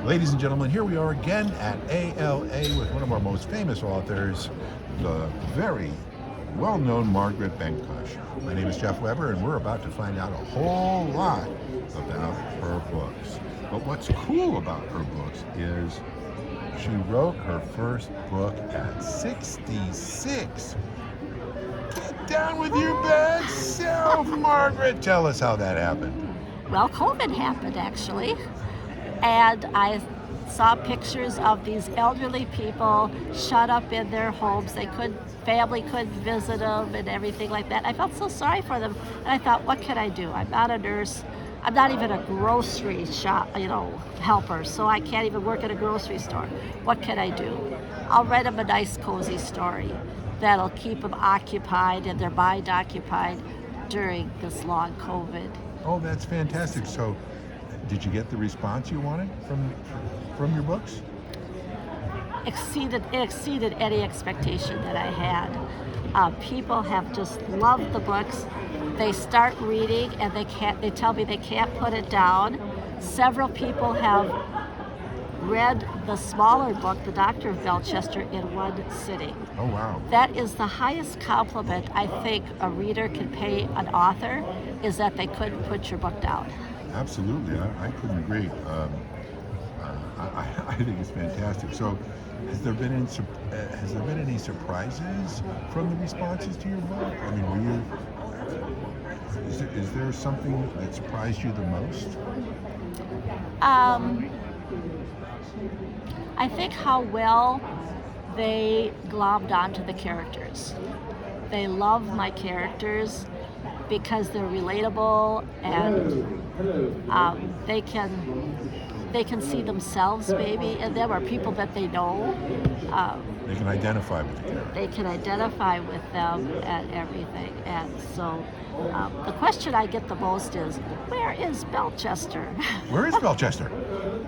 Ladies and gentlemen, here we are again at ALA with one of our most famous authors, the very well-known Margaret Blenkush. My name is Jeff Weber, and we're about to find out a whole lot about her books. But what's cool about her books is she wrote her first book at 66. Get down with your bad self, Margaret. Tell us how that happened. Well, COVID happened actually, and I saw pictures of these elderly people shut up in their homes. Family couldn't visit them and everything like that. I felt so sorry for them, and I thought, what can I do? I'm not a nurse. I'm not even a grocery shop, helper, so I can't even work at a grocery store. What can I do? I'll write them a nice, cozy story that'll keep them occupied and their mind occupied during this long COVID. Oh, that's fantastic. So, did you get the response you wanted from your books? It exceeded any expectation that I had. People have just loved the books. They start reading and they tell me they can't put it down. Several people have read the smaller book, The Doctor of Bellechester, in one sitting. Oh, wow. That is the highest compliment I think a reader can pay an author, is that they couldn't put your book down. Absolutely. I couldn't agree. I think it's fantastic. So, has there been any surprises from the responses to your book? I mean, is there something that surprised you the most? I think how well they glommed onto the characters. They love my characters because they're relatable, and they can see themselves maybe in them, or people that they know. They can identify with the character. They can identify with them and everything. And so the question I get the most is, where is Bellechester? Where is Bellechester?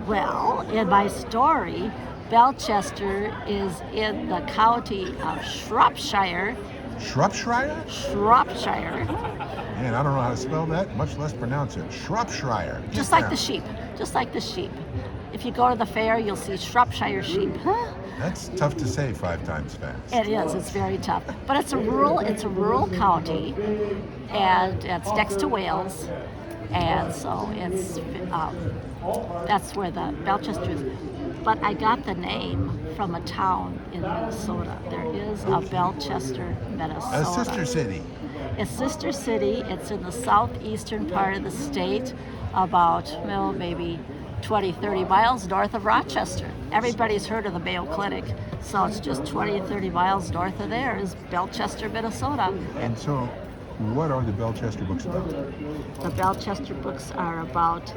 Well, in my story, Bellechester is in the county of Shropshire. Shropshire? Shropshire. Man, I don't know how to spell that, much less pronounce it. Shropshire. Just like the sheep. Just like the sheep. If you go to the fair, you'll see Shropshire sheep. That's tough to say 5 times fast. It is. It's very tough. But it's a rural county, and it's next to Wales, and so it's that's where the Bellechester is. But I got the name from a town in Minnesota. There is a Bellechester, Minnesota. A sister city. It's sister city. It's in the southeastern part of the state, about maybe 20, 30 miles north of Rochester. Everybody's heard of the Mayo Clinic, so it's just 20, 30 miles north of there is Bellechester, Minnesota. And so, what are the Bellechester books about? The Bellechester books are about,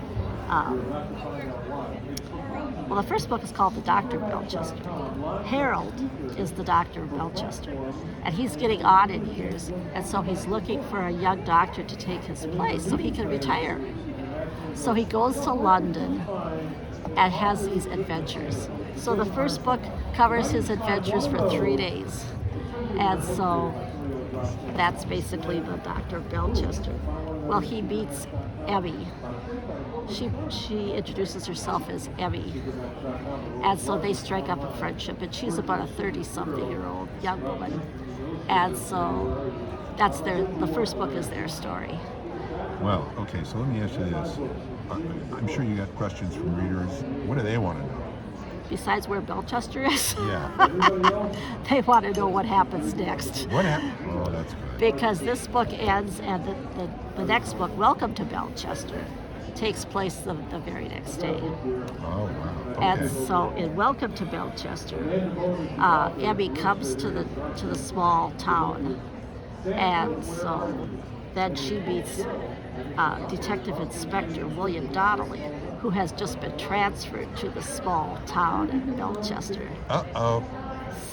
the first book is called The Doctor of Bellechester. Harold is the Doctor of Bellechester, and he's getting on in years, and so he's looking for a young doctor to take his place so he can retire. So he goes to London and has these adventures. So the first book covers his adventures for 3 days. And so that's basically the Doctor of Bellechester. Well, he meets Emmy. She introduces herself as Emmy. And so they strike up a friendship, and she's about a 30-something-year-old young woman. And so that's the first book is their story. Well, okay, so let me ask you this. I'm sure you got questions from readers. What do they want to know? Besides where Bellechester is? Yeah. They want to know what happens next. What happened? Oh, that's good. Because this book ends, and the next book, Welcome to Bellechester, takes place the very next day. Oh, wow. Okay. And so in Welcome to Bellechester, Emmy comes to the small town, and so then she meets Detective Inspector William Donnelly, who has just been transferred to the small town in Bellechester. Uh-oh.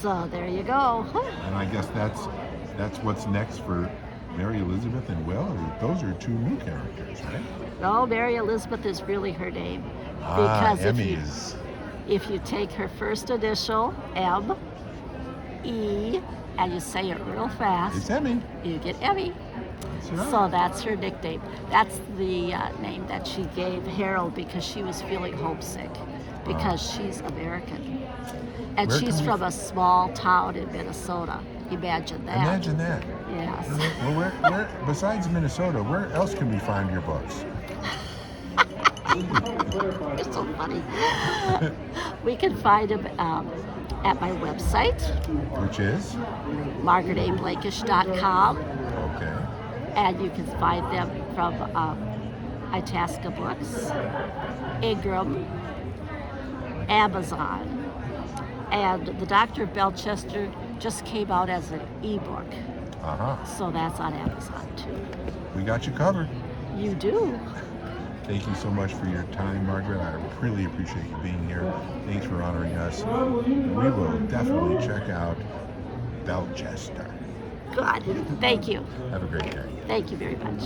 So there you go. And I guess that's what's next for Mary Elizabeth and Will. Those are 2 new characters, right? No, Mary Elizabeth is really her name. Because if you take her first initial, M, E, and you say it real fast, it's Emmy. you get Emmy. So that's her nickname. That's the name that she gave Harold because she was feeling homesick because she's American. And Where she's can we- from a small town in Minnesota. Imagine that. Imagine that. Yes. Well, where besides Minnesota, where else can we find your books? You're so funny. We can find them at my website, Which is? margaretablenkush.com. Okay. And you can find them from Itasca Books, Ingram, Amazon, and the Doctor of Bellechester just came out as an ebook, Uh-huh. so that's on Amazon too. We got you covered. You do. Thank you so much for your time, Margaret. I really appreciate you being here. Thanks for honoring us. We will definitely check out Bellechester. Good. Thank you. Have a great day. Thank you very much.